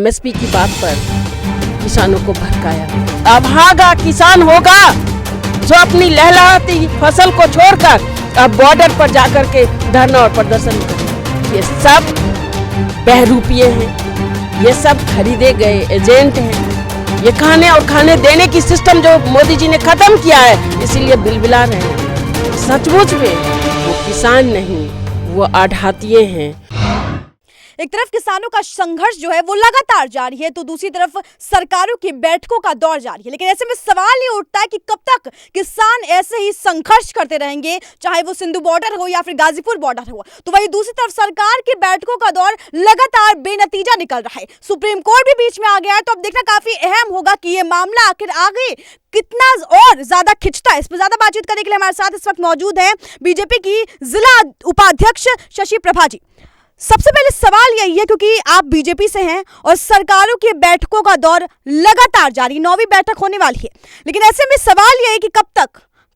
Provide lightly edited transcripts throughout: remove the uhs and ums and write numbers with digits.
MSP की बात पर किसानों को भड़काया। अभागा किसान होगा जो अपनी लहलहाती फसल को छोड़कर अब बॉर्डर पर जाकर के धरना और प्रदर्शन करे। ये सब बहरूपिये हैं, ये सब खरीदे गए एजेंट हैं। ये खाने और खाने देने की सिस्टम जो मोदी जी ने खत्म किया है, इसीलिए बिलबिला रहे हैं। सचमुच में वो किसान नहीं, वो आढ़ातिये हैं। एक तरफ किसानों का संघर्ष जो है वो लगातार जारी है, तो दूसरी तरफ सरकारों की बैठकों का दौर जारी है। लेकिन ऐसे में सवाल ये उठता है कि कब तक किसान ऐसे ही संघर्ष करते रहेंगे, चाहे वो सिंधु बॉर्डर हो या फिर गाजीपुर बॉर्डर हो। तो वहीं दूसरी तरफ सरकार की बैठकों का दौर लगातार बेनतीजा निकल रहा है। सुप्रीम कोर्ट भी बीच में आ गया है, तो अब देखना काफी अहम होगा कि ये मामला आखिर आगे कितना और ज्यादा खिंचता है। इस पर ज्यादा बातचीत करने के लिए हमारे साथ इस वक्त मौजूद है बीजेपी की जिला उपाध्यक्ष शशि प्रभा जी। सबसे पहले सवाल यही है, क्योंकि आप बीजेपी से हैं और सरकारों की बैठकों का दौर लगातार जारी, 9वीं बैठक होने वाली है, लेकिन ऐसे में सवाल यह है कि कब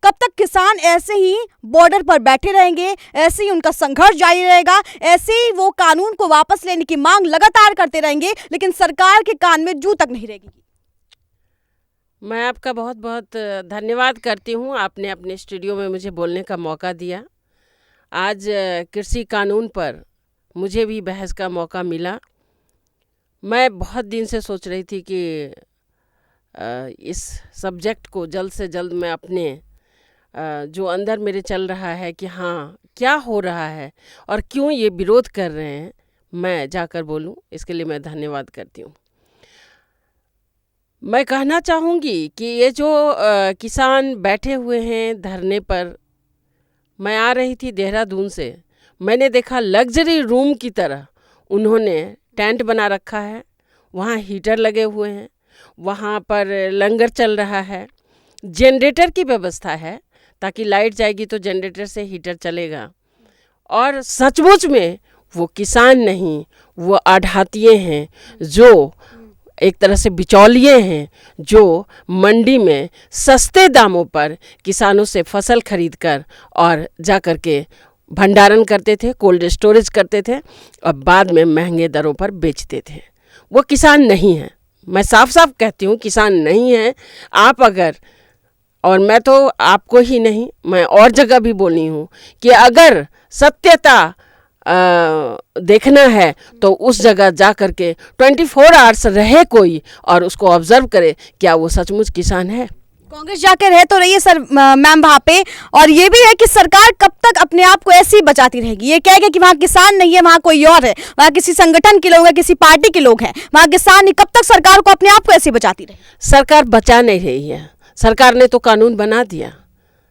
तक किसान ऐसे ही बॉर्डर पर बैठे रहेंगे, ऐसे ही उनका संघर्ष जारी रहेगा, ऐसे ही वो कानून को वापस लेने की मांग लगातार करते रहेंगे, लेकिन सरकार के कान में जू तक नहीं रहेगी। मैं आपका बहुत बहुत धन्यवाद करती हूँ, आपने अपने स्टूडियो में मुझे बोलने का मौका दिया। आज कृषि कानून पर मुझे भी बहस का मौका मिला। मैं बहुत दिन से सोच रही थी कि इस सब्जेक्ट को जल्द से जल्द मैं अपने जो अंदर मेरे चल रहा है कि हाँ क्या हो रहा है और क्यों ये विरोध कर रहे हैं, मैं जाकर बोलूं। इसके लिए मैं धन्यवाद करती हूँ। मैं कहना चाहूँगी कि ये जो किसान बैठे हुए हैं धरने पर, मैं आ रही थी देहरादून से, मैंने देखा लग्जरी रूम की तरह उन्होंने टेंट बना रखा है, वहाँ हीटर लगे हुए हैं, वहाँ पर लंगर चल रहा है, जनरेटर की व्यवस्था है ताकि लाइट जाएगी तो जनरेटर से हीटर चलेगा। और सचमुच में वो किसान नहीं, वो आढ़ातिये हैं, जो एक तरह से बिचौलिए हैं, जो मंडी में सस्ते दामों पर किसानों से फसल खरीद कर और जा कर के भंडारण करते थे, कोल्ड स्टोरेज करते थे और बाद में महंगे दरों पर बेचते थे। वो किसान नहीं है, मैं साफ साफ कहती हूँ, किसान नहीं है। आप अगर, और मैं तो आपको ही नहीं, मैं और जगह भी बोली हूँ कि अगर सत्यता देखना है तो उस जगह जा कर के 24 आवर्स रहे कोई और उसको ऑब्जर्व करे, क्या वो सचमुच किसान है। कांग्रेस जाकर रह तो रही है सर मैम वहाँ पे, और ये भी है कि सरकार कब तक अपने आप को ऐसे ही बचाती रहेगी। ये कह के कि वहाँ किसान नहीं है, वहाँ कोई और है, वहाँ किसी संगठन के लोग हैं, किसी पार्टी के लोग हैं, वहाँ किसान नहीं, कब तक सरकार को अपने आप को ऐसे बचाती रहेगी। सरकार बचा नहीं रही है, सरकार ने तो कानून बना दिया।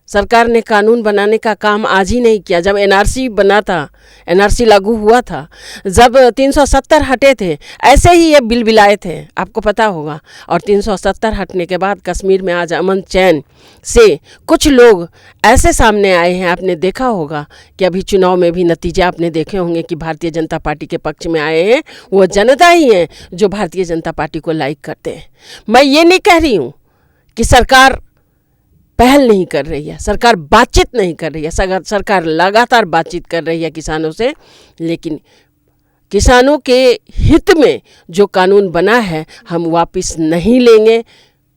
सरकार ने कानून बनाने का काम आज ही नहीं किया। जब एनआरसी बना था, एनआरसी लागू हुआ था, जब 370 हटे थे, ऐसे ही ये बिलबिलाए थे, आपको पता होगा। और 370 हटने के बाद कश्मीर में आज अमन चैन से कुछ लोग ऐसे सामने आए हैं। आपने देखा होगा कि अभी चुनाव में भी नतीजे आपने देखे होंगे कि भारतीय जनता पार्टी के पक्ष में आए हैं। वो जनता ही है जो भारतीय जनता पार्टी को लाइक करते हैं। मैं ये नहीं कह रही हूँ कि सरकार पहल नहीं कर रही है, सरकार बातचीत नहीं कर रही है, सरकार लगातार बातचीत कर रही है किसानों से, लेकिन किसानों के हित में जो कानून बना है हम वापस नहीं लेंगे,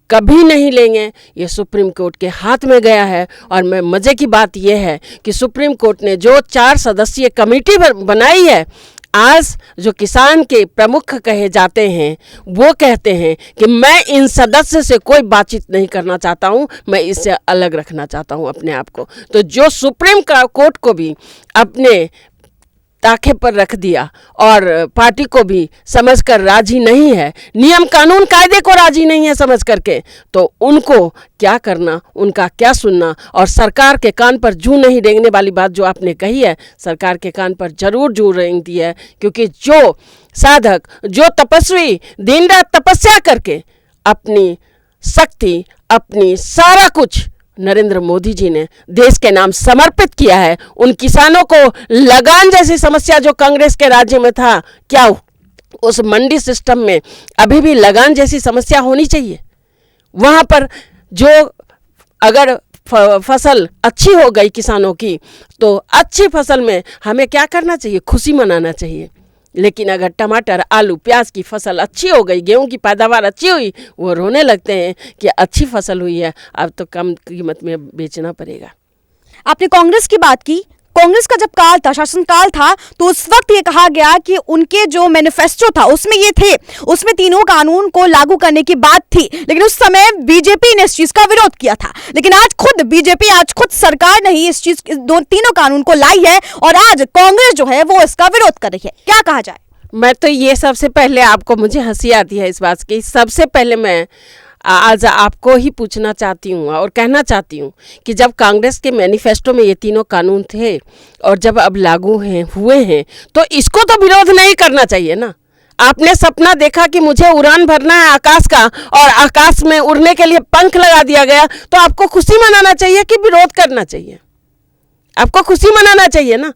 कभी नहीं लेंगे। ये सुप्रीम कोर्ट के हाथ में गया है। और मैं मज़े की बात यह है कि सुप्रीम कोर्ट ने जो 4 सदस्यीय कमेटी बनाई है, आज जो किसान के प्रमुख कहे जाते हैं वो कहते हैं कि मैं इन सदस्य से कोई बातचीत नहीं करना चाहता हूं, मैं इससे अलग रखना चाहता हूं अपने आप को। तो जो सुप्रीम कोर्ट को भी अपने ताखे पर रख दिया और पार्टी को भी समझकर राजी नहीं है, नियम कानून कायदे को राजी नहीं है समझ करके, तो उनको क्या करना, उनका क्या सुनना। और सरकार के कान पर जूं नहीं रेंगने वाली बात जो आपने कही है, सरकार के कान पर जरूर जूं रेंगती है, क्योंकि जो साधक, जो तपस्वी दिन रात तपस्या करके अपनी शक्ति, अपनी सारा कुछ नरेंद्र मोदी जी ने देश के नाम समर्पित किया है, उन किसानों को लगान जैसी समस्या जो कांग्रेस के राज्य में था, क्या उस मंडी सिस्टम में अभी भी लगान जैसी समस्या होनी चाहिए? वहाँ पर जो अगर फसल अच्छी हो गई किसानों की, तो अच्छी फसल में हमें क्या करना चाहिए? खुशी मनाना चाहिए। लेकिन अगर टमाटर, आलू, प्याज की फसल अच्छी हो गई, गेहूं की पैदावार अच्छी हुई, वो रोने लगते हैं कि अच्छी फसल हुई है, अब तो कम कीमत में बेचना पड़ेगा। आपने कांग्रेस की बात की। कांग्रेस का जब काल था, शासनकाल था, तो उस वक्त ये कहा गया कि उनके जो मैनिफेस्टो था उसमें ये थे, उसमें तीनों कानून को लागू करने की बात थी, लेकिन उस समय बीजेपी ने इस चीज का विरोध किया था। लेकिन आज खुद बीजेपी, आज खुद सरकार ने ही इस चीज, तीनों कानून को लाई है और आज कांग्रेस जो है वो इसका विरोध कर रही है। क्या कहा जाए? मैं तो ये सबसे पहले आपको, मुझे हंसी आती है इस बात की, सबसे पहले मैं आज आपको ही पूछना चाहती हूँ और कहना चाहती हूँ कि जब कांग्रेस के मैनिफेस्टो में ये तीनों कानून थे और जब अब लागू हुए हैं तो इसको तो विरोध नहीं करना चाहिए ना। आपने सपना देखा कि मुझे उड़ान भरना है आकाश का और आकाश में उड़ने के लिए पंख लगा दिया गया, तो आपको खुशी मनाना चाहिए कि विरोध करना चाहिए? आपको खुशी मनाना चाहिए ना,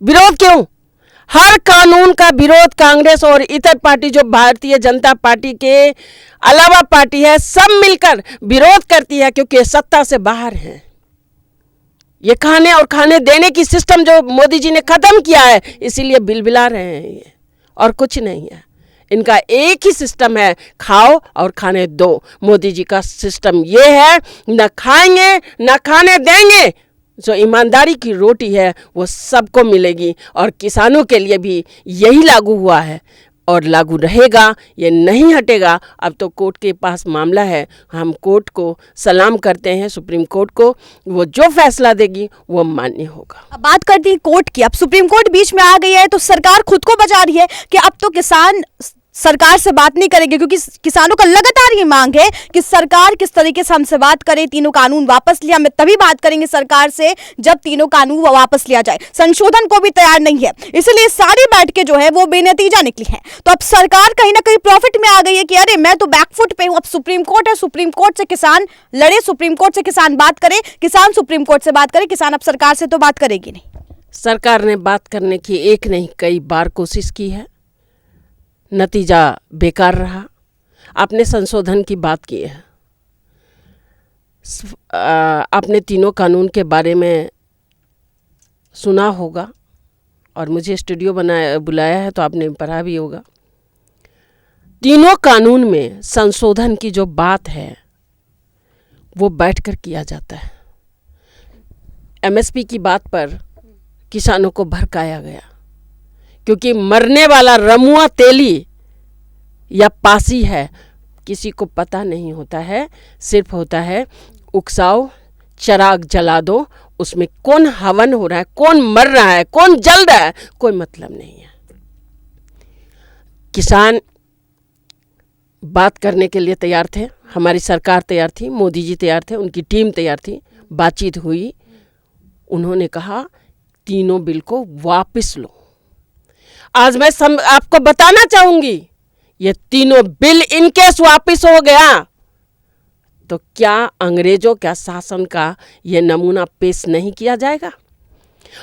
विरोध क्यों? हर कानून का विरोध कांग्रेस और इतर पार्टी, जो भारतीय जनता पार्टी के अलावा पार्टी है, सब मिलकर विरोध करती है, क्योंकि ये सत्ता से बाहर है। ये खाने और खाने देने की सिस्टम जो मोदी जी ने खत्म किया है, इसीलिए बिलबिला रहे हैं ये, और कुछ नहीं है। इनका एक ही सिस्टम है, खाओ और खाने दो। मोदी जी का सिस्टम ये है, न खाएंगे न खाने देंगे। जो ईमानदारी की रोटी है वो सबको मिलेगी, और किसानों के लिए भी यही लागू हुआ है और लागू रहेगा, ये नहीं हटेगा। अब तो कोर्ट के पास मामला है, हम कोर्ट को सलाम करते हैं, सुप्रीम कोर्ट को, वो जो फैसला देगी वो मान्य होगा। अब बात करती हैं कोर्ट की। अब सुप्रीम कोर्ट बीच में आ गई है तो सरकार खुद को बचा रही है कि अब तो किसान सरकार से बात नहीं करेंगे, क्योंकि किसानों का लगातार ये मांग है कि सरकार किस तरीके से हमसे बात करे, तीनों कानून वापस लिया। हम तभी बात करेंगे सरकार से जब तीनों कानून वापस लिया जाए। संशोधन को भी तैयार नहीं है, इसलिए सारी बैठकें जो है वो बेनतीजा निकली हैं। तो अब सरकार कहीं ना कहीं प्रॉफिट में आ गई है कि अरे मैं तो बैकफुट पे हूं, अब सुप्रीम कोर्ट है, सुप्रीम कोर्ट से किसान लड़े, सुप्रीम कोर्ट से किसान बात करे, किसान सुप्रीम कोर्ट से बात करे, किसान अब सरकार से तो बात करेगी नहीं। सरकार ने बात करने की एक नहीं कई बार कोशिश की है, नतीजा बेकार रहा। आपने संशोधन की बात की है, आपने तीनों कानून के बारे में सुना होगा और मुझे स्टूडियो बुलाया है तो आपने पढ़ा भी होगा। तीनों कानून में संशोधन की जो बात है वो बैठकर किया जाता है। एमएसपी की बात पर किसानों को भड़काया गया, क्योंकि मरने वाला रमुआ तेली या पासी है, किसी को पता नहीं होता है, सिर्फ होता है उकसाओ, चिराग जला दो, उसमें कौन हवन हो रहा है, कौन मर रहा है, कौन जल रहा है, कोई मतलब नहीं है। किसान बात करने के लिए तैयार थे, हमारी सरकार तैयार थी, मोदी जी तैयार थे, उनकी टीम तैयार थी, बातचीत हुई, उन्होंने कहा तीनों बिल को वापस लो। आज मैं आपको बताना चाहूंगी, ये तीनों बिल इनकेस वापस हो गया तो क्या अंग्रेजों का शासन का ये नमूना पेश नहीं किया जाएगा?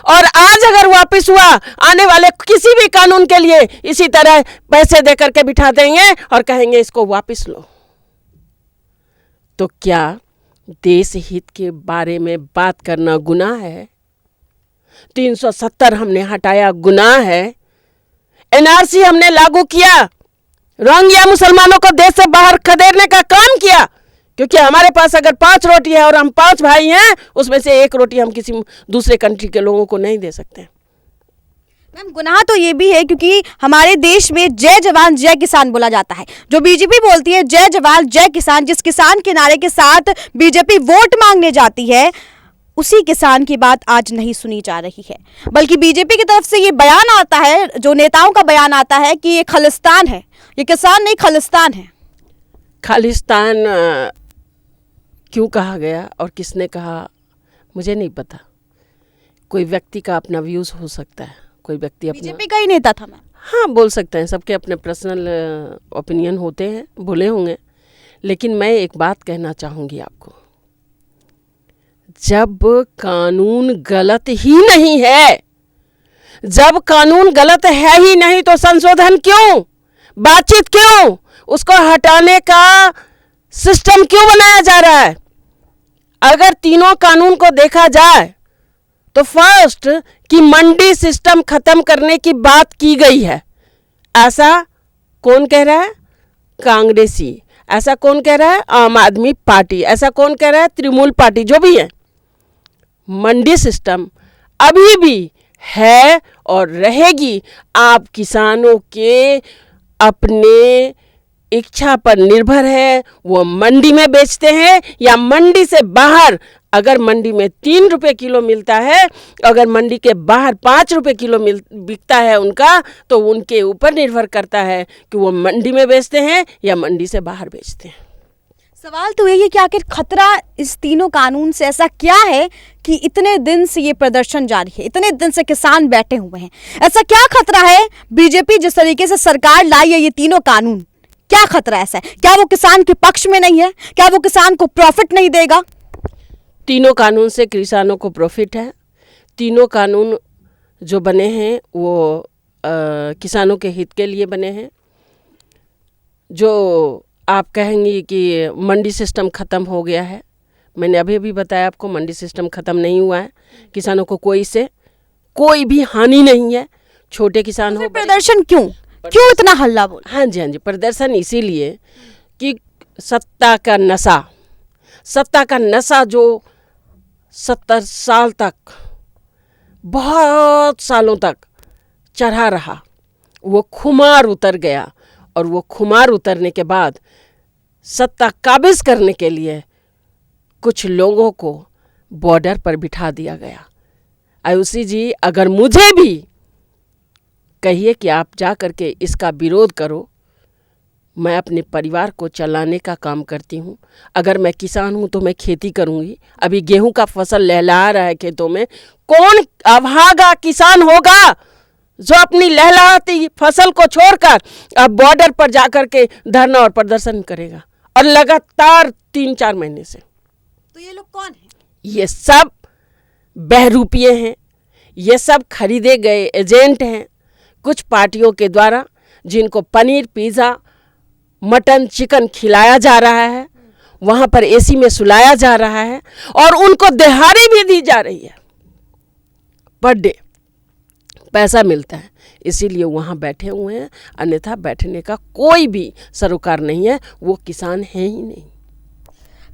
और आज अगर वापस हुआ, आने वाले किसी भी कानून के लिए इसी तरह पैसे देकर के बिठा देंगे और कहेंगे इसको वापस लो। तो क्या देश हित के बारे में बात करना गुनाह है? 370 हमने हटाया, गुनाह है? एनआरसी हमने लागू किया, रोहिंग्या मुसलमानों को देश से बाहर खदेड़ने का काम किया, क्योंकि हमारे पास अगर 5 रोटी है और हम 5 भाई हैं, उसमें से 1 रोटी हम किसी दूसरे कंट्री के लोगों को नहीं दे सकते। मैम, गुनाह तो ये भी है क्योंकि हमारे देश में जय जवान जय किसान बोला जाता है। जो बीजेपी बोलती है जय जवान जय किसान, जिस किसान के नारे के साथ बीजेपी वोट मांगने जाती है, उसी किसान की बात आज नहीं सुनी जा रही है, बल्कि बीजेपी की तरफ से ये बयान आता है, जो नेताओं का बयान आता है कि ये खालिस्तान है, ये किसान नहीं खालिस्तान है। खालिस्तान क्यों कहा गया और किसने कहा मुझे नहीं पता। कोई व्यक्ति का अपना व्यूज हो सकता है, कोई व्यक्ति अपना, बीजेपी का ही नेता था मैं, हाँ बोल सकते हैं, सबके अपने पर्सनल ओपिनियन होते हैं, बोले होंगे। लेकिन मैं एक बात कहना चाहूँगी आपको, जब कानून गलत ही नहीं है, जब कानून गलत है ही नहीं तो संशोधन क्यों, बातचीत क्यों, उसको हटाने का सिस्टम क्यों बनाया जा रहा है? अगर तीनों कानून को देखा जाए तो फर्स्ट कि मंडी सिस्टम खत्म करने की बात की गई है, ऐसा कौन कह रहा है? कांग्रेसी। ऐसा कौन कह रहा है? आम आदमी पार्टी। ऐसा कौन कह रहा है? तृणमूल पार्टी। जो भी है, मंडी सिस्टम अभी भी है और रहेगी। आप किसानों के अपने इच्छा पर निर्भर है, वो मंडी में बेचते हैं या मंडी से बाहर। अगर मंडी में 3 रुपये किलो मिलता है, अगर मंडी के बाहर 5 रुपये किलो बिकता है उनका, तो उनके ऊपर निर्भर करता है कि वो मंडी में बेचते हैं या मंडी से बाहर बेचते हैं। सवाल तो यही है कि आखिर खतरा इस तीनों कानून से ऐसा क्या है कि इतने दिन से ये प्रदर्शन जारी है, इतने दिन से किसान बैठे हुए हैं? ऐसा क्या खतरा है? बीजेपी जिस तरीके से सरकार लाई है ये तीनों कानून, क्या खतरा ऐसा है? क्या वो किसान के पक्ष में नहीं है? क्या वो किसान को प्रॉफिट नहीं देगा? तीनों कानून से किसानों को प्रॉफिट है। तीनों कानून जो बने हैं वो किसानों के हित के लिए बने हैं। जो आप कहेंगी कि मंडी सिस्टम ख़त्म हो गया है, मैंने अभी बताया आपको, मंडी सिस्टम ख़त्म नहीं हुआ है। किसानों को कोई भी हानि नहीं है। छोटे किसान हो, प्रदर्शन क्यों इतना हल्ला बोल? हाँ जी, प्रदर्शन इसीलिए कि सत्ता का नशा जो 70 साल तक, बहुत सालों तक चढ़ा रहा, वो खुमार उतर गया। और वो खुमार उतरने के बाद सत्ता काबिज करने के लिए कुछ लोगों को बॉर्डर पर बिठा दिया गया। आयुषी जी, अगर मुझे भी कहिए कि आप जा करके इसका विरोध करो, मैं अपने परिवार को चलाने का काम करती हूँ। अगर मैं किसान हूँ तो मैं खेती करूँगी। अभी गेहूं का फसल लहलहा रहा है खेतों में। कौन अभागा किसान होगा जो अपनी लहलहाती फसल को छोड़कर अब बॉर्डर पर जाकर के धरना और प्रदर्शन करेगा? और लगातार 3-4 महीने से। तो ये लोग कौन हैं? ये सब बहरूपिये हैं, ये सब खरीदे गए एजेंट हैं कुछ पार्टियों के द्वारा, जिनको पनीर, पिज़्ज़ा, मटन, चिकन खिलाया जा रहा है, वहाँ पर एसी में सुलाया जा रहा है और उनको दिहाड़ी भी दी जा रही है। पर डे पैसा मिलता है, इसीलिए वहाँ बैठे हुए हैं। अन्यथा बैठने का कोई भी सरोकार नहीं है, वो किसान है ही नहीं।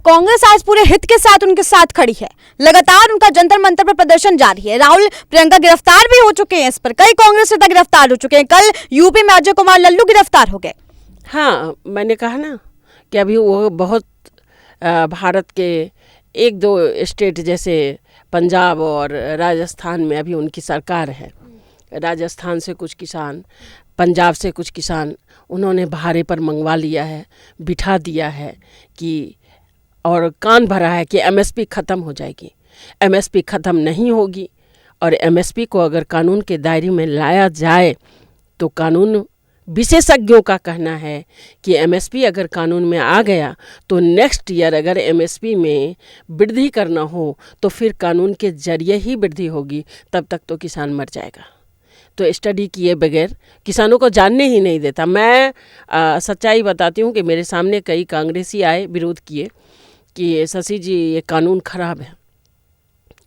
कांग्रेस आज पूरे हित के साथ उनके साथ खड़ी है। लगातार उनका जंतर मंतर पर प्रदर्शन जारी है। राहुल, प्रियंका गिरफ्तार भी हो चुके हैं, इस पर कई कांग्रेस नेता गिरफ्तार हो चुके हैं। कल यूपी में अजय कुमार लल्लू गिरफ्तार हो गए। हाँ, मैंने कहा ना कि अभी वो बहुत भारत के 1-2 स्टेट जैसे पंजाब और राजस्थान में अभी उनकी सरकार है। राजस्थान से कुछ किसान, पंजाब से कुछ किसान उन्होंने भाड़े पर मंगवा लिया है, बिठा दिया है कि, और कान भरा है कि एमएसपी ख़त्म हो जाएगी। एमएसपी ख़त्म नहीं होगी। और एमएसपी को अगर कानून के दायरे में लाया जाए तो कानून विशेषज्ञों का कहना है कि एमएसपी अगर कानून में आ गया तो नेक्स्ट ईयर अगर एमएसपी में वृद्धि करना हो तो फिर कानून के जरिए ही वृद्धि होगी, तब तक तो किसान मर जाएगा। तो स्टडी किए बगैर किसानों को जानने ही नहीं देता। मैं सच्चाई बताती हूँ कि मेरे सामने कई कांग्रेसी आए, विरोध किए कि शशि जी ये कानून खराब है,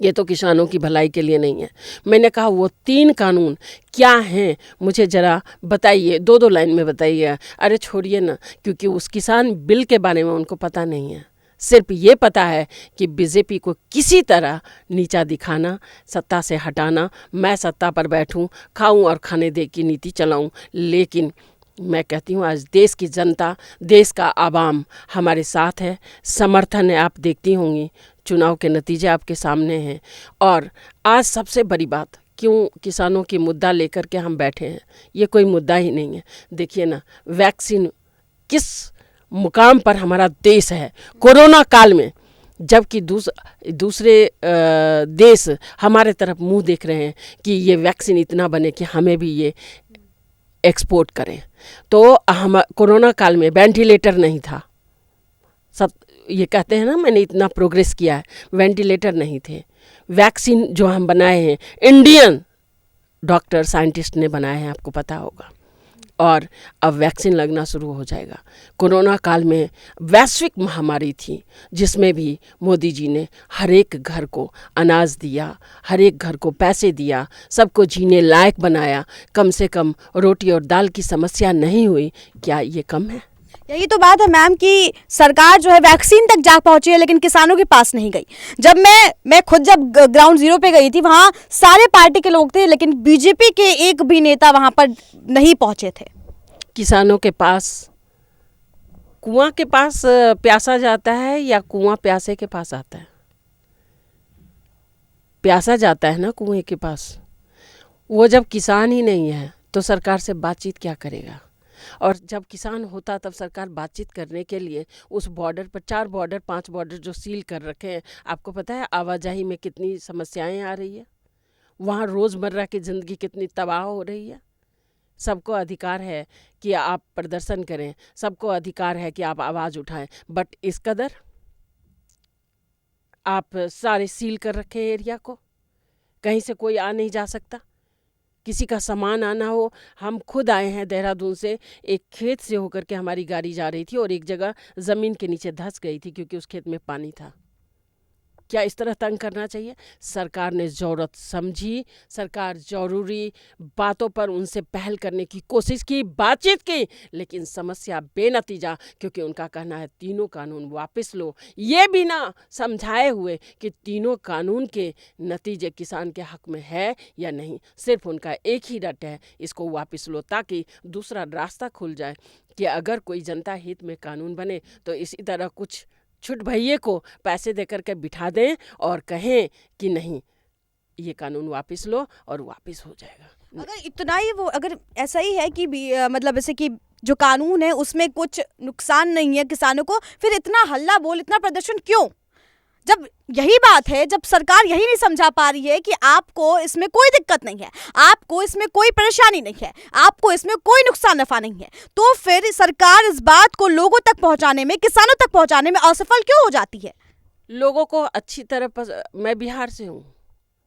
ये तो किसानों की भलाई के लिए नहीं है। मैंने कहा वो 3 कानून क्या हैं मुझे ज़रा बताइए, 2-2 लाइन में बताइए। अरे छोड़िए ना, क्योंकि उस किसान बिल के बारे में उनको पता नहीं है। सिर्फ ये पता है कि बीजेपी को किसी तरह नीचा दिखाना, सत्ता से हटाना, मैं सत्ता पर बैठूं, खाऊं और खाने दे की नीति चलाऊं। लेकिन मैं कहती हूँ आज देश की जनता, देश का आवाम हमारे साथ है, समर्थन है। आप देखती होंगी चुनाव के नतीजे आपके सामने हैं। और आज सबसे बड़ी बात, क्यों किसानों की मुद्दा लेकर के हम बैठे हैं, ये कोई मुद्दा ही नहीं है। देखिए ना, वैक्सीन किस मुकाम पर हमारा देश है कोरोना काल में, जबकि दूसरे देश हमारे तरफ मुंह देख रहे हैं कि ये वैक्सीन इतना बने कि हमें भी ये एक्सपोर्ट करें। तो हम कोरोना काल में वेंटिलेटर नहीं था, सब ये कहते हैं ना मैंने इतना प्रोग्रेस किया है, वेंटिलेटर नहीं थे। वैक्सीन जो हम बनाए हैं, इंडियन डॉक्टर साइंटिस्ट ने बनाए हैं, आपको पता होगा। और अब वैक्सीन लगना शुरू हो जाएगा। कोरोना काल में वैश्विक महामारी थी, जिसमें भी मोदी जी ने हर एक घर को अनाज दिया, हर एक घर को पैसे दिया, सबको जीने लायक बनाया। कम से कम रोटी और दाल की समस्या नहीं हुई। क्या ये कम है? यही तो बात है मैम कि सरकार जो है वैक्सीन तक जा पहुंची है, लेकिन किसानों के पास नहीं गई। जब मैं खुद जब ग्राउंड जीरो पे गई थी, वहां सारे पार्टी के लोग थे, लेकिन बीजेपी के एक भी नेता वहां पर नहीं पहुंचे थे। किसानों के पास कुआं के पास प्यासा जाता है या कुआं प्यासे के पास आता है? प्यासा जाता है ना कुएं के पास। वो जब किसान ही नहीं है तो सरकार से बातचीत क्या करेगा? और जब किसान होता तब सरकार बातचीत करने के लिए उस बॉर्डर पर 4 बॉर्डर 5 बॉर्डर जो सील कर रखे हैं, आपको पता है आवाजाही में कितनी समस्याएं आ रही है, वहाँ रोज़मर्रा की ज़िंदगी कितनी तबाह हो रही है। सबको अधिकार है कि आप प्रदर्शन करें, सबको अधिकार है कि आप आवाज़ उठाएं, बट इस कदर आप सारे सील कर रखे एरिया को, कहीं से कोई आ नहीं जा सकता। किसी का सामान आना हो, हम खुद आए हैं देहरादून से, एक खेत से होकर के हमारी गाड़ी जा रही थी और एक जगह ज़मीन के नीचे धंस गई थी क्योंकि उस खेत में पानी था। क्या इस तरह तंग करना चाहिए? सरकार ने ज़रूरत समझी, सरकार ज़रूरी बातों पर उनसे पहल करने की कोशिश की, बातचीत की, लेकिन समस्या बेनतीजा, क्योंकि उनका कहना है तीनों कानून वापस लो, ये भी ना समझाए हुए कि तीनों कानून के नतीजे किसान के हक में है या नहीं। सिर्फ उनका एक ही रट है, इसको वापस लो, ताकि दूसरा रास्ता खुल जाए कि अगर कोई जनता हित में कानून बने तो इसी तरह कुछ छुट भैये को पैसे देकर के बिठा दें और कहें कि नहीं, ये कानून वापस लो, और वापस हो जाएगा। अगर इतना ही वो अगर ऐसा ही है कि मतलब जैसे कि जो कानून है उसमें कुछ नुकसान नहीं है किसानों को, फिर इतना हल्ला बोल, इतना प्रदर्शन क्यों? जब यही बात है, जब सरकार यही नहीं समझा पा रही है कि आपको इसमें कोई दिक्कत नहीं है, आपको इसमें कोई परेशानी नहीं है, आपको इसमें कोई नुकसान नफा नहीं है, तो फिर सरकार इस बात को लोगों तक पहुंचाने में, किसानों तक पहुंचाने में असफल क्यों हो जाती है? लोगों को अच्छी तरह मैं बिहार से हूँ,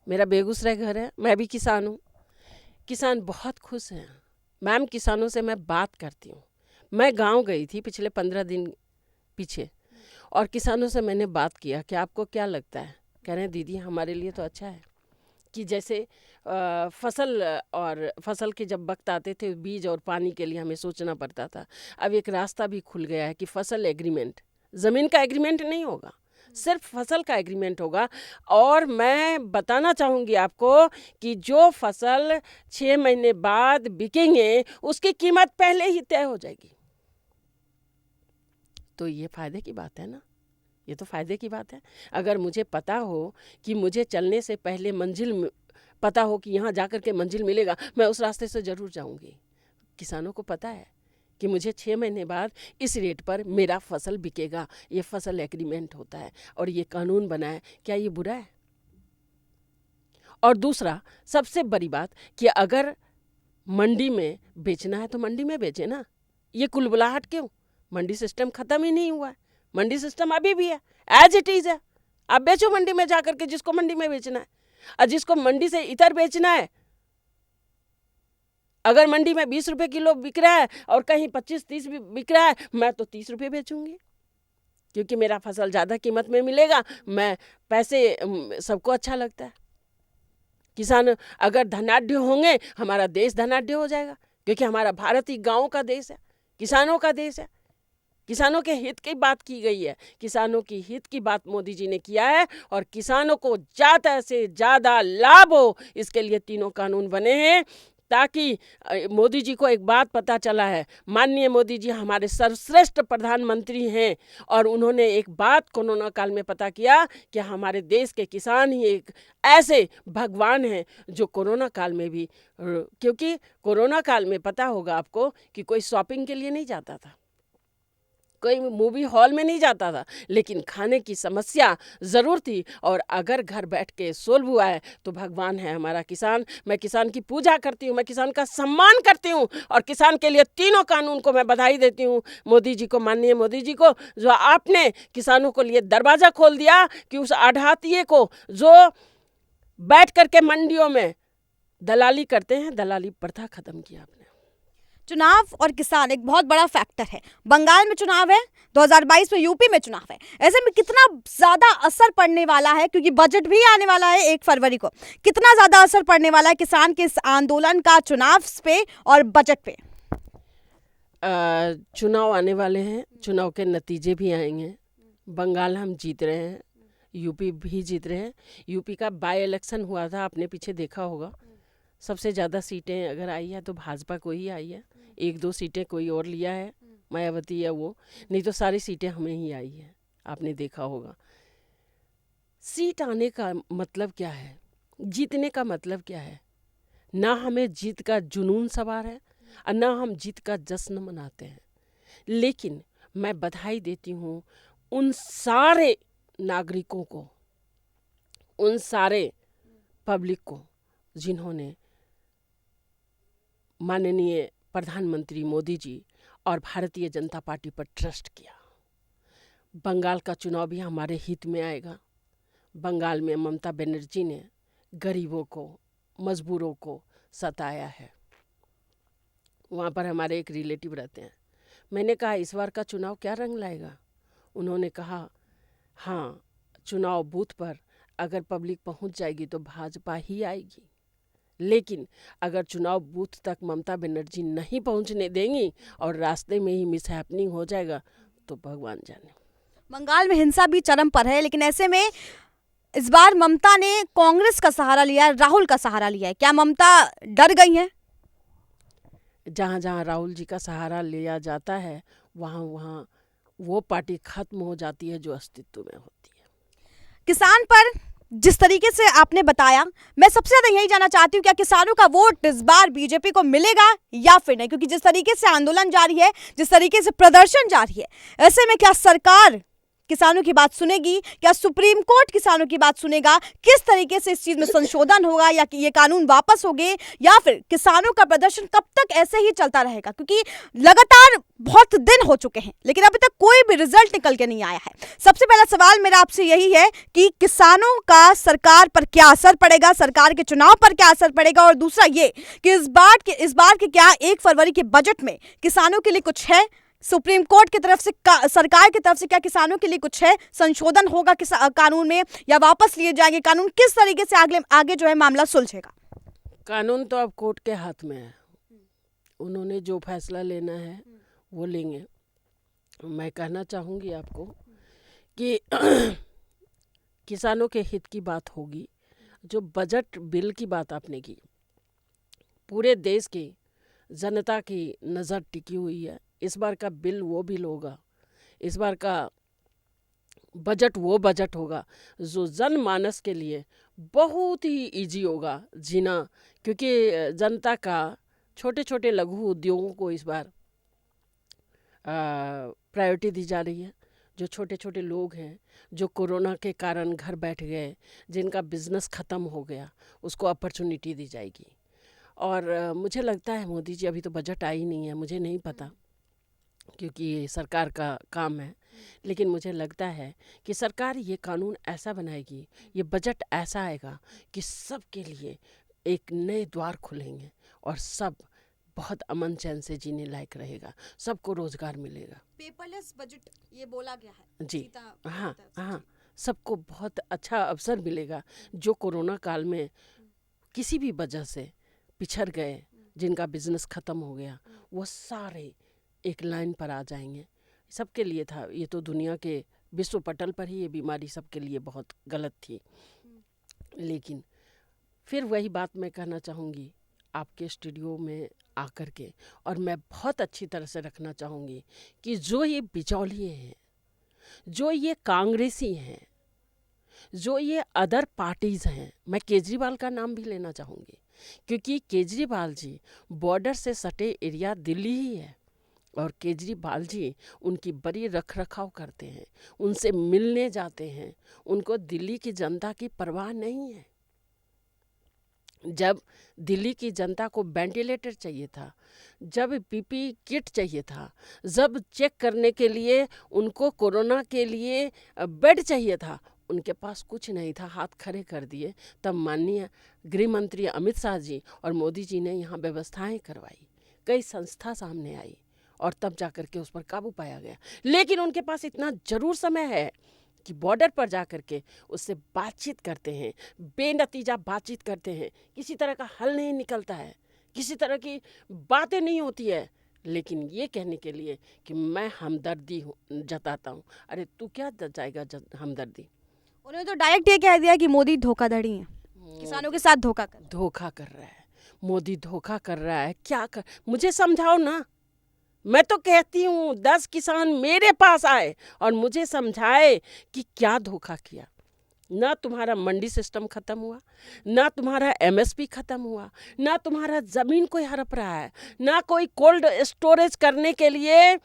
मेरा बेगूसराय घर है, मैं भी किसान हूँ। किसान बहुत खुश हैं मैम। किसानों से मैं बात करती हूँ। मैं गाँव गई थी पिछले 15 दिन पीछे, और किसानों से मैंने बात किया कि आपको क्या लगता है? कह रहे हैं दीदी हमारे लिए तो अच्छा है कि जैसे फसल के जब वक्त आते थे, बीज और पानी के लिए हमें सोचना पड़ता था, अब एक रास्ता भी खुल गया है कि फसल एग्रीमेंट, ज़मीन का एग्रीमेंट नहीं होगा, सिर्फ फसल का एग्रीमेंट होगा। और मैं बताना चाहूँगी आपको कि जो फसल 6 महीने बाद बिकेंगे उसकी कीमत पहले ही तय हो जाएगी। तो ये फ़ायदे की बात है ना, ये तो फ़ायदे की बात है। अगर मुझे पता हो कि मुझे चलने से पहले मंजिल पता हो कि यहाँ जाकर के मंजिल मिलेगा, मैं उस रास्ते से ज़रूर जाऊँगी। किसानों को पता है कि मुझे 6 महीने बाद इस रेट पर मेरा फसल बिकेगा, ये फसल एग्रीमेंट होता है और ये कानून बना है। क्या ये बुरा है? और दूसरा सबसे बड़ी बात कि अगर मंडी में बेचना है तो मंडी में बेचे ना, ये कुलबुलाहट क्यों? मंडी सिस्टम ख़त्म ही नहीं हुआ है, मंडी सिस्टम अभी भी है, एज इट इज़ है। आप बेचो मंडी में जाकर के जिसको मंडी में बेचना है, और जिसको मंडी से इतर बेचना है, अगर मंडी में 20 रुपये किलो बिक रहा है और कहीं 25-30 भी बिक रहा है, मैं तो 30 रुपये बेचूंगी, क्योंकि मेरा फसल ज़्यादा कीमत में मिलेगा। मैं पैसे सबको अच्छा लगता है। किसान अगर धनाढ्य होंगे, हमारा देश धनाढ्य हो जाएगा, क्योंकि हमारा भारत ही गाँव का देश है, किसानों का देश है। किसानों के हित की बात की गई है, किसानों की हित की बात मोदी जी ने किया है, और किसानों को ज़्यादा से ज़्यादा लाभ हो, इसके लिए तीनों कानून बने हैं। ताकि मोदी जी को एक बात पता चला है, माननीय मोदी जी हमारे सर्वश्रेष्ठ प्रधानमंत्री हैं, और उन्होंने एक बात कोरोना काल में पता किया कि हमारे देश के किसान ही एक ऐसे भगवान हैं जो कोरोना काल में भी, क्योंकि कोरोना काल में पता होगा आपको कि कोई शॉपिंग के लिए नहीं जाता था, कोई मूवी हॉल में नहीं जाता था, लेकिन खाने की समस्या ज़रूर थी। और अगर घर बैठ के सोल्व हुआ है तो भगवान है हमारा किसान। मैं किसान की पूजा करती हूँ, मैं किसान का सम्मान करती हूँ, और किसान के लिए तीनों कानून को मैं बधाई देती हूँ मोदी जी को, माननीय मोदी जी को, जो आपने किसानों को लिए दरवाज़ा खोल दिया कि उस आढ़ातिये को जो बैठ करके मंडियों में दलाली करते हैं, दलाली प्रथा ख़त्म किया आपने। चुनाव और किसान एक बहुत बड़ा फैक्टर है। बंगाल में चुनाव है, 2022 में यूपी में चुनाव है। ऐसे में कितना ज्यादा असर पड़ने वाला है, क्योंकि बजट भी आने वाला है 1 फरवरी को, कितना ज्यादा असर पड़ने वाला है किसान के इस आंदोलन का चुनाव पे और बजट पे? चुनाव आने वाले हैं, चुनाव के नतीजे भी आएंगे। बंगाल हम जीत रहे हैं, यूपी भी जीत रहे हैं। यूपी का बाई इलेक्शन हुआ था, आपने पीछे देखा होगा। सबसे ज़्यादा सीटें अगर आई है तो भाजपा को ही आई है। 1-2 सीटें कोई और लिया है, मायावती या वो, नहीं तो सारी सीटें हमें ही आई है, आपने देखा होगा। सीट आने का मतलब क्या है, जीतने का मतलब क्या है? ना हमें जीत का जुनून सवार है और ना हम जीत का जश्न मनाते हैं। लेकिन मैं बधाई देती हूँ उन सारे नागरिकों को, उन सारे पब्लिक को जिन्होंने माननीय प्रधानमंत्री मोदी जी और भारतीय जनता पार्टी पर ट्रस्ट किया। बंगाल का चुनाव भी हमारे हित में आएगा। बंगाल में ममता बनर्जी ने गरीबों को, मजबूरों को सताया है। वहाँ पर हमारे एक रिलेटिव रहते हैं। मैंने कहा इस बार का चुनाव क्या रंग लाएगा? उन्होंने कहा हाँ, चुनाव बूथ पर अगर पब्लिक पहुँच जाएगी तो भाजपा ही आएगी, लेकिन अगर चुनाव बूथ तक ममता बनर्जी नहीं पहुंचने देंगी और रास्ते में ही मिसहैपनिंग हो जाएगा तो भगवान जाने। बंगाल में हिंसा भी चरम पर है, लेकिन ऐसे में इस बार ममता ने कांग्रेस का सहारा लिया है, राहुल का सहारा लिया है। क्या ममता डर गई है? जहाँ जहाँ राहुल जी का सहारा लिया जाता है वहाँ वहाँ वो पार्टी खत्म हो जाती है जो अस्तित्व में होती है। किसान पर जिस तरीके से आपने बताया, मैं सबसे ज्यादा यही जानना चाहती हूँ, क्या किसानों का वोट इस बार बीजेपी को मिलेगा या फिर नहीं? क्योंकि जिस तरीके से आंदोलन जारी है, जिस तरीके से प्रदर्शन जारी है, ऐसे में क्या सरकार किसानों की बात सुनेगी? क्या सुप्रीम कोर्ट किसानों की बात सुनेगा? किस तरीके से इस चीज में संशोधन होगा या कि ये कानून वापस होंगे, या फिर किसानों का प्रदर्शन कब तक ऐसे ही चलता रहेगा? क्योंकि लगातार बहुत दिन हो चुके हैं लेकिन अभी तक कोई भी रिजल्ट निकल के नहीं आया है। सबसे पहला सवाल मेरा आपसे यही है कि किसानों का सरकार पर क्या असर पड़ेगा, सरकार के चुनाव पर क्या असर पड़ेगा? और दूसरा ये कि इस बार के क्या 1 फरवरी के बजट में किसानों के लिए कुछ है? सुप्रीम कोर्ट की तरफ से, सरकार की तरफ से क्या किसानों के लिए कुछ है? संशोधन होगा कानून में या वापस लिए जाएंगे कानून? किस तरीके से आगे जो है मामला सुलझेगा? कानून तो अब कोर्ट के हाथ में है, उन्होंने जो फैसला लेना है वो लेंगे। मैं कहना चाहूँगी आपको कि किसानों के हित की बात होगी। जो बजट बिल की बात आपने की, पूरे देश की जनता की नज़र टिकी हुई है। इस बार का बिल वो बिल होगा, इस बार का बजट वो बजट होगा जो जनमानस के लिए बहुत ही इजी होगा जीना, क्योंकि जनता का छोटे छोटे लघु उद्योगों को इस बार प्रायोरिटी दी जा रही है। जो छोटे छोटे लोग हैं जो कोरोना के कारण घर बैठ गए, जिनका बिजनेस ख़त्म हो गया, उसको अपॉर्चुनिटी दी जाएगी। और मुझे लगता है मोदी जी, अभी तो बजट आई नहीं है, मुझे नहीं पता क्योंकि ये सरकार का काम है, लेकिन मुझे लगता है कि सरकार ये कानून ऐसा बनाएगी, ये बजट ऐसा आएगा कि सब के लिए एक नए द्वार खुलेंगे और सब बहुत अमन चैन से जीने लायक रहेगा, सबको रोजगार मिलेगा। पेपरलेस बजट ये बोला गया है जी हाँ हाँ, सबको बहुत अच्छा अवसर मिलेगा। जो कोरोना काल में किसी भी वजह से पिछड़ गए, जिनका बिजनेस ख़त्म हो गया, वो सारे एक लाइन पर आ जाएंगे। सबके लिए था ये, तो दुनिया के विश्व पटल पर ही ये बीमारी सबके लिए बहुत गलत थी। लेकिन फिर वही बात मैं कहना चाहूँगी आपके स्टूडियो में आकर के, और मैं बहुत अच्छी तरह से रखना चाहूँगी कि जो ये बिचौलिए हैं, जो ये कांग्रेसी हैं, जो ये अदर पार्टीज़ हैं, मैं केजरीवाल का नाम भी लेना चाहूँगी क्योंकि केजरीवाल जी बॉर्डर से सटे एरिया दिल्ली ही है और केजरीवाल जी उनकी बड़ी रख रखाव करते हैं, उनसे मिलने जाते हैं। उनको दिल्ली की जनता की परवाह नहीं है। जब दिल्ली की जनता को वेंटिलेटर चाहिए था, जब पीपी किट चाहिए था, जब चेक करने के लिए उनको कोरोना के लिए बेड चाहिए था, उनके पास कुछ नहीं था, हाथ खड़े कर दिए। तब माननीय गृह मंत्री अमित शाह जी और मोदी जी ने यहाँ व्यवस्थाएं करवाई, कई संस्था सामने आई और तब जा कर के उस पर काबू पाया गया। लेकिन उनके पास इतना जरूर समय है कि बॉर्डर पर जा कर के उससे बातचीत करते हैं, बेनतीजा बातचीत करते हैं, किसी तरह का हल नहीं निकलता है, किसी तरह की बातें नहीं होती है, लेकिन ये कहने के लिए कि मैं हमदर्दी जताता हूँ। अरे तू क्या जताएगा हमदर्दी? उन्होंने तो डायरेक्ट ये कह दिया कि मोदी धोखाधड़ी है, किसानों के साथ धोखा कर रहा है। मोदी धोखा कर रहा है, क्या कर, मुझे समझाओ ना। मैं तो कहती हूँ 10 किसान मेरे पास आए और मुझे समझाए कि क्या धोखा किया। ना तुम्हारा मंडी सिस्टम खत्म हुआ, ना तुम्हारा एमएसपी खत्म हुआ, ना तुम्हारा जमीन कोई हड़प रहा है, ना कोई कोल्ड स्टोरेज करने के लिए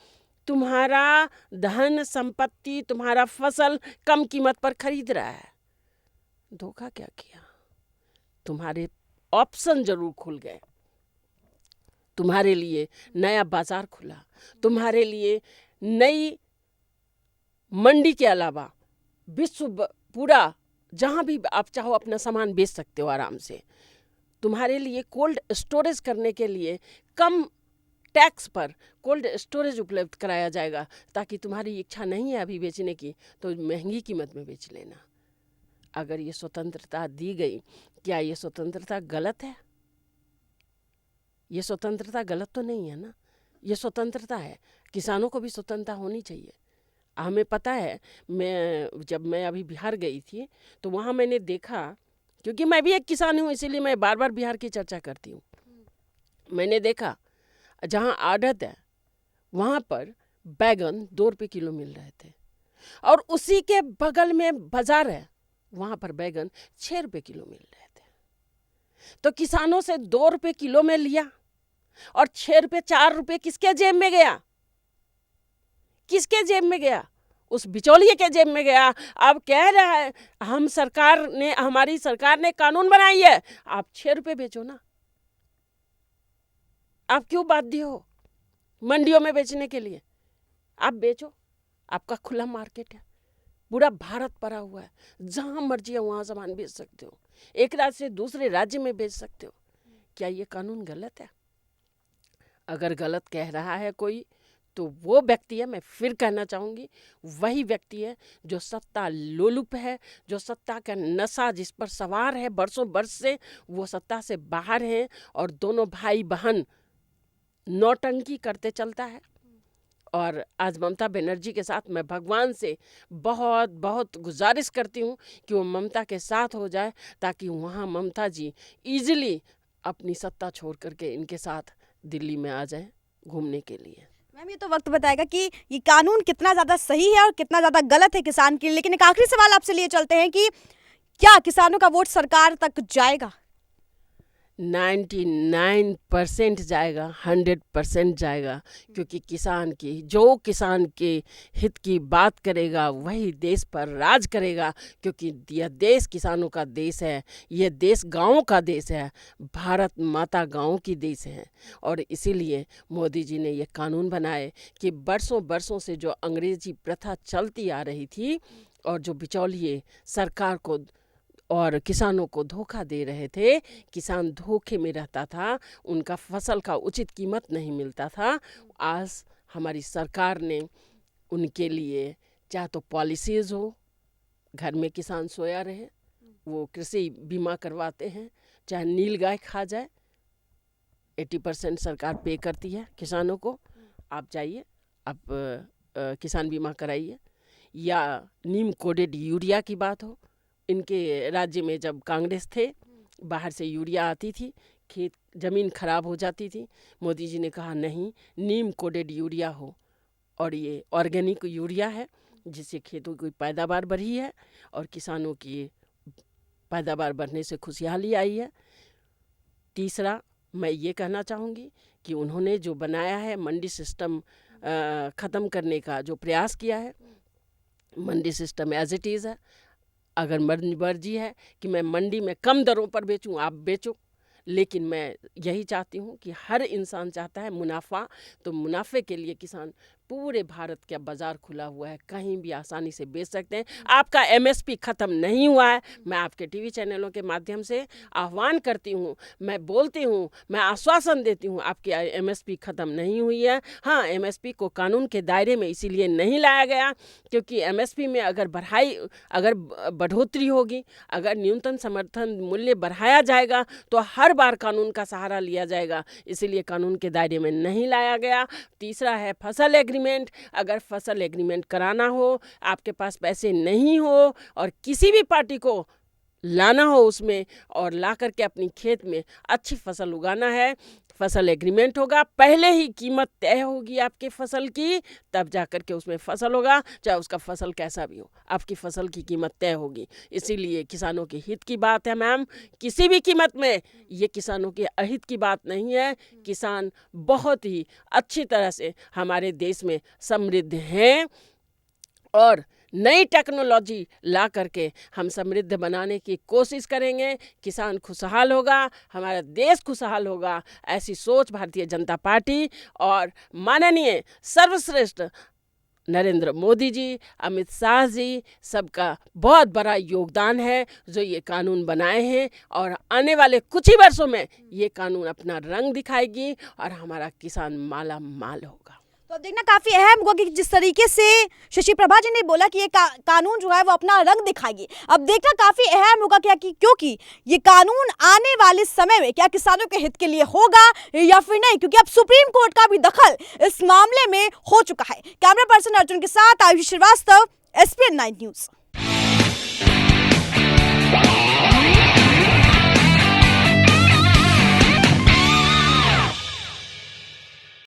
तुम्हारा धन संपत्ति, तुम्हारा फसल कम कीमत पर खरीद रहा है। धोखा क्या किया? तुम्हारे ऑप्शन जरूर खुल गए, तुम्हारे लिए नया बाजार खुला, तुम्हारे लिए नई मंडी के अलावा विश्व पूरा जहाँ भी आप चाहो अपना सामान बेच सकते हो आराम से। तुम्हारे लिए कोल्ड स्टोरेज करने के लिए कम टैक्स पर कोल्ड स्टोरेज उपलब्ध कराया जाएगा, ताकि तुम्हारी इच्छा नहीं है अभी बेचने की तो महंगी कीमत में बेच लेना। अगर ये स्वतंत्रता दी गई, क्या ये स्वतंत्रता गलत है? ये स्वतंत्रता गलत तो नहीं है ना, ये स्वतंत्रता है। किसानों को भी स्वतंत्रता होनी चाहिए। हमें पता है, जब मैं अभी बिहार गई थी तो वहाँ मैंने देखा, क्योंकि मैं भी एक किसान हूँ इसीलिए मैं बार बार बिहार की चर्चा करती हूँ। मैंने देखा जहाँ आड़त है वहाँ पर बैगन 2 रुपये किलो मिल रहे थे, और उसी के बगल में बाजार है वहाँ पर बैगन 6 रुपये किलो मिल रहे थे। तो किसानों से 2 रुपये किलो में लिया और 6 रुपये 4 रुपये किसके जेब में गया? किसके जेब में गया? उस बिचौलिए के जेब में गया। अब कह रहा है हमारी सरकार ने कानून बनाई है, आप 6 रुपये बेचो ना। आप क्यों बाध्य हो मंडियों में बेचने के लिए? आप बेचो, आपका खुला मार्केट है, पूरा भारत पड़ा हुआ है, जहां मर्जी है वहां सामान बेच सकते हो, एक राज्य से दूसरे राज्य में बेच सकते हो। क्या ये कानून गलत है? अगर गलत कह रहा है कोई तो वो व्यक्ति है, मैं फिर कहना चाहूँगी, वही व्यक्ति है जो सत्ता लोलुप है, जो सत्ता का नशा जिस पर सवार है बरसों बरस से, वो सत्ता से बाहर है और दोनों भाई बहन नौटंकी करते चलता है। और आज ममता बनर्जी के साथ मैं भगवान से बहुत बहुत गुजारिश करती हूँ कि वो ममता के साथ हो जाए, ताकि वहाँ ममता जी ईजिली अपनी सत्ता छोड़ करके इनके साथ दिल्ली में आ जाए घूमने के लिए। मैम, ये तो वक्त बताएगा कि ये कानून कितना ज़्यादा सही है और कितना ज़्यादा गलत है किसान के लिए। लेकिन एक आखिरी सवाल आपसे लिए चलते हैं कि क्या किसानों का वोट सरकार तक जाएगा? 99% जाएगा, 100% जाएगा, क्योंकि किसान के हित की बात करेगा वही देश पर राज करेगा। क्योंकि यह देश किसानों का देश है, यह देश गाँवों का देश है, भारत माता गाँव की देश है। और इसीलिए मोदी जी ने ये कानून बनाए कि बरसों से जो अंग्रेजी प्रथा चलती आ रही थी और जो बिचौलिए सरकार को और किसानों को धोखा दे रहे थे, किसान धोखे में रहता था, उनका फसल का उचित कीमत नहीं मिलता था। आज हमारी सरकार ने उनके लिए चाहे तो पॉलिसीज़ हो, घर में किसान सोया रहे, वो कृषि बीमा करवाते हैं, चाहे नील गाय खा जाए 80% सरकार पे करती है किसानों को। आप जाइए, आप किसान बीमा कराइए। या नीम कोडेड यूरिया की बात हो, इनके राज्य में जब कांग्रेस थे बाहर से यूरिया आती थी, खेत ज़मीन खराब हो जाती थी, मोदी जी ने कहा नहीं, नीम कोडेड यूरिया हो, और ये ऑर्गेनिक यूरिया है जिससे खेतों की पैदावार बढ़ी है और किसानों की पैदावार बढ़ने से खुशहाली आई है। तीसरा, मैं ये कहना चाहूँगी कि उन्होंने जो बनाया है मंडी सिस्टम ख़त्म करने का जो प्रयास किया है, मंडी सिस्टम एज इट इज़ है। अगर मर्जी है कि मैं मंडी में कम दरों पर बेचूं, आप बेचो, लेकिन मैं यही चाहती हूं कि हर इंसान चाहता है मुनाफा, तो मुनाफे के लिए किसान पूरे भारत का बाजार खुला हुआ है, कहीं भी आसानी से बेच सकते हैं। आपका एमएसपी ख़त्म नहीं हुआ है। मैं आपके टीवी चैनलों के माध्यम से आह्वान करती हूँ, मैं बोलती हूँ, मैं आश्वासन देती हूँ, आपकी एमएसपी ख़त्म नहीं हुई है। हाँ, एमएसपी को कानून के दायरे में इसीलिए नहीं लाया गया क्योंकि एमएसपी में अगर बढ़ोतरी होगी, अगर न्यूनतम समर्थन मूल्य बढ़ाया जाएगा तो हर बार कानून का सहारा लिया जाएगा, इसीलिए कानून के दायरे में नहीं लाया गया। तीसरा है फसल एग्रीमेंट। अगर फसल एग्रीमेंट कराना हो, आपके पास पैसे नहीं हो और किसी भी पार्टी को लाना हो उसमें और ला करके अपनी खेत में अच्छी फसल उगाना है, फसल एग्रीमेंट होगा, पहले ही कीमत तय होगी आपके फसल की, तब जा कर के उसमें फसल होगा, चाहे उसका फसल कैसा भी हो, आपकी फसल की कीमत तय होगी। इसीलिए किसानों के हित की बात है मैम, किसी भी कीमत में। ये किसानों के अहित की बात नहीं है। किसान बहुत ही अच्छी तरह से हमारे देश में समृद्ध हैं और नई टेक्नोलॉजी ला करके हम समृद्ध बनाने की कोशिश करेंगे। किसान खुशहाल होगा, हमारा देश खुशहाल होगा। ऐसी सोच भारतीय जनता पार्टी और माननीय सर्वश्रेष्ठ नरेंद्र मोदी जी, अमित शाह जी, सबका बहुत बड़ा योगदान है जो ये कानून बनाए हैं और आने वाले कुछ ही वर्षों में ये कानून अपना रंग दिखाएगी और हमारा किसान माला माल होगा। तो अब देखना काफी अहम होगा कि जिस तरीके से शशि प्रभा जी ने बोला कि ये कानून जो है वो अपना रंग दिखाएगी, अब देखना काफी अहम होगा क्या कि क्योंकि ये कानून आने वाले समय में क्या किसानों के हित के लिए होगा या फिर नहीं, क्योंकि अब सुप्रीम कोर्ट का भी दखल इस मामले में हो चुका है। कैमरा पर्सन अर्जुन के साथ आयुष श्रीवास्तव, SPN 9 न्यूज।